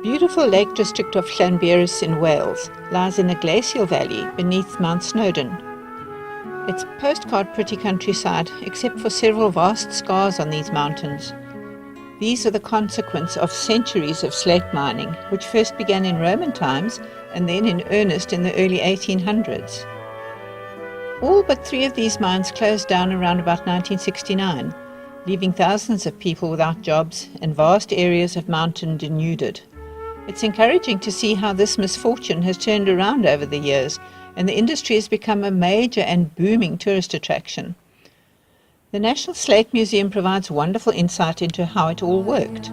Beautiful Lake District of Llanberis in Wales lies in a glacial valley beneath Mount Snowdon. It's postcard pretty countryside, except for several vast scars on these mountains. These are the consequence of centuries of slate mining, which first began in Roman times and then in earnest in the early 1800s. All but 3 of these mines closed down around about 1969, leaving thousands of people without jobs and vast areas of mountain denuded. It's encouraging to see how this misfortune has turned around over the years, and the industry has become a major and booming tourist attraction. The National Slate Museum provides wonderful insight into how it all worked.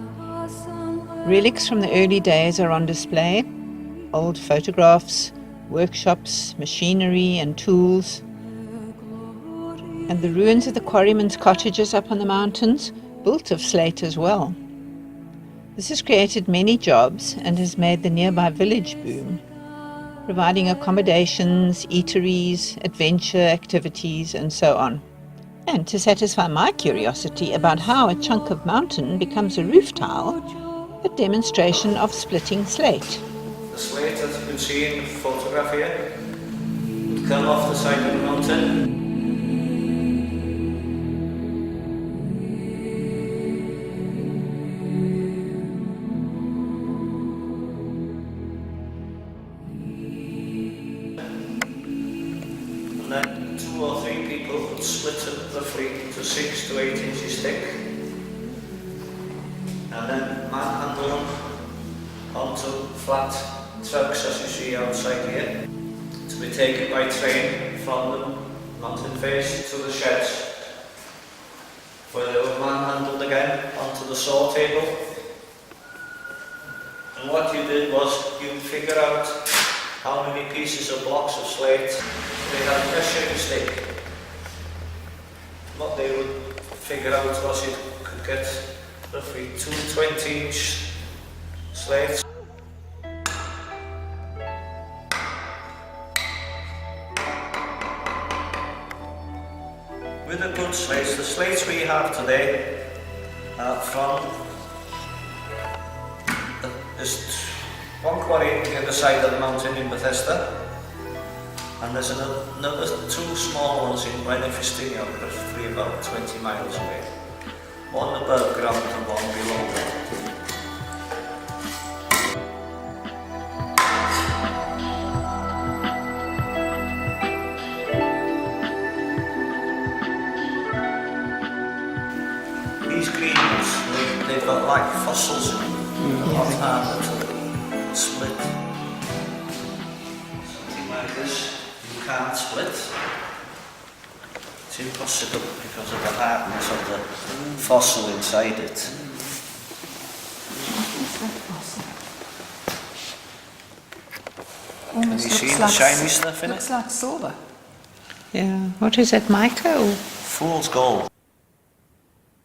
Relics from the early days are on display: old photographs, workshops, machinery and tools, and the ruins of the quarrymen's cottages up on the mountains, built of slate as well. This has created many jobs and has made the nearby village boom, providing accommodations, eateries, adventure activities, and so on. And to satisfy my curiosity about how a chunk of mountain becomes a roof tile, a demonstration of splitting slate. The slate, as you can see in the photograph here, would come off the side of the mountain. And then 2 or 3 people would split up the fleet into 6 to 8 inches thick, and then manhandle them onto flat trucks, as you see outside here, to be taken by train from the mountain face to the sheds, where they were manhandled again onto the saw table. And what you did was you'd figure out how many pieces of blocks of slate they had measuring stick. What they would figure out was you could get roughly 2 20-inch slates. With the good slates, the slates we have today are from there's one quarry the other side of the mountain in Bethesda, and there's another 2 small ones in Llanberis, roughly about 20 miles away. One above ground and one below ground. These green ones, they've got like fossils in them. A lot harder to split. Something like this, you can't split. It's impossible because of the hardness of the fossil inside it. Can you see the shiny stuff in it? Looks like silver. Yeah, what is that, mica or? Fool's gold.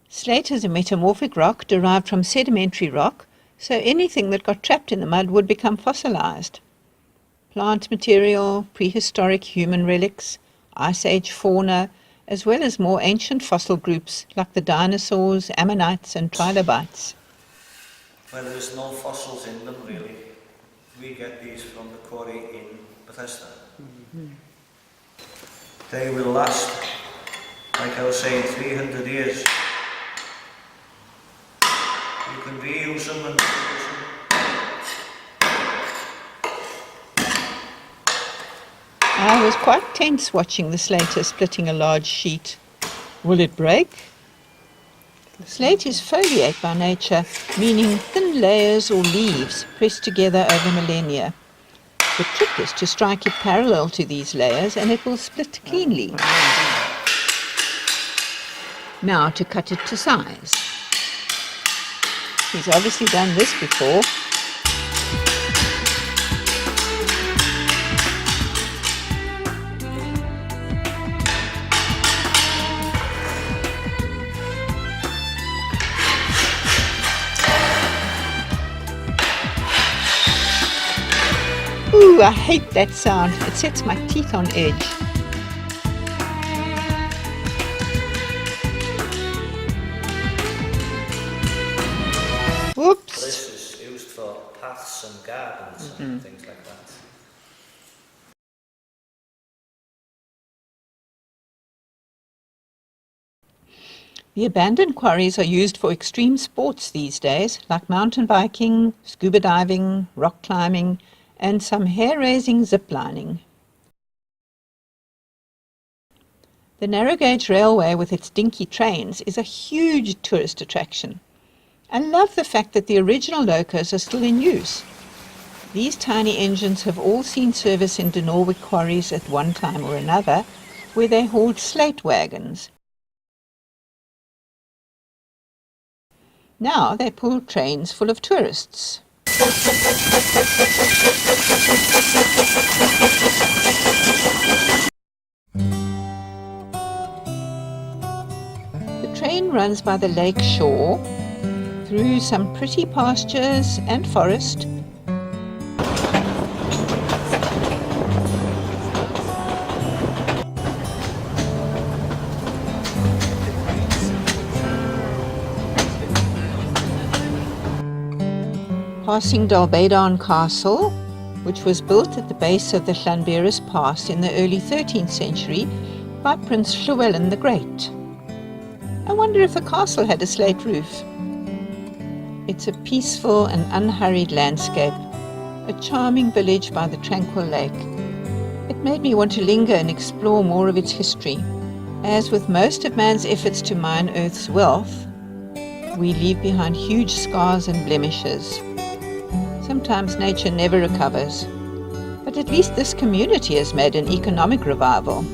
Slate is a metamorphic rock derived from sedimentary rock, so anything that got trapped in the mud would become fossilized. Plant material, prehistoric human relics, Ice Age fauna, as well as more ancient fossil groups like the dinosaurs, ammonites and trilobites. Well, there's no fossils in them really. We get these from the quarry in Bethesda. They will last, like I was saying, 300 years. You can reuse them and reuse them. I was quite tense watching the slater splitting a large sheet. Will it break? Slate is foliate by nature, meaning thin layers or leaves pressed together over millennia. The trick is to strike it parallel to these layers and it will split cleanly. Now to cut it to size. He's obviously done this before. Ooh, I hate that sound. It sets my teeth on edge. Whoops. This is used for path and gardens and things like that. The abandoned quarries are used for extreme sports these days, like mountain biking, scuba diving, rock climbing, and some hair-raising zip lining. The narrow gauge railway with its dinky trains is a huge tourist attraction. I love the fact that the original locos are still in use. These tiny engines have all seen service in De Norwich quarries at one time or another, where they hauled slate wagons. Now they pull trains full of tourists. The train runs by the lake shore, through some pretty pastures and forest. Passing Llanberis Castle, which was built at the base of the Llanberis Pass in the early 13th century by Prince Llywelyn the Great. I wonder if the castle had a slate roof. It's a peaceful and unhurried landscape, a charming village by the tranquil lake. It made me want to linger and explore more of its history. As with most of man's efforts to mine Earth's wealth, we leave behind huge scars and blemishes. Sometimes nature never recovers, but at least this community has made an economic revival.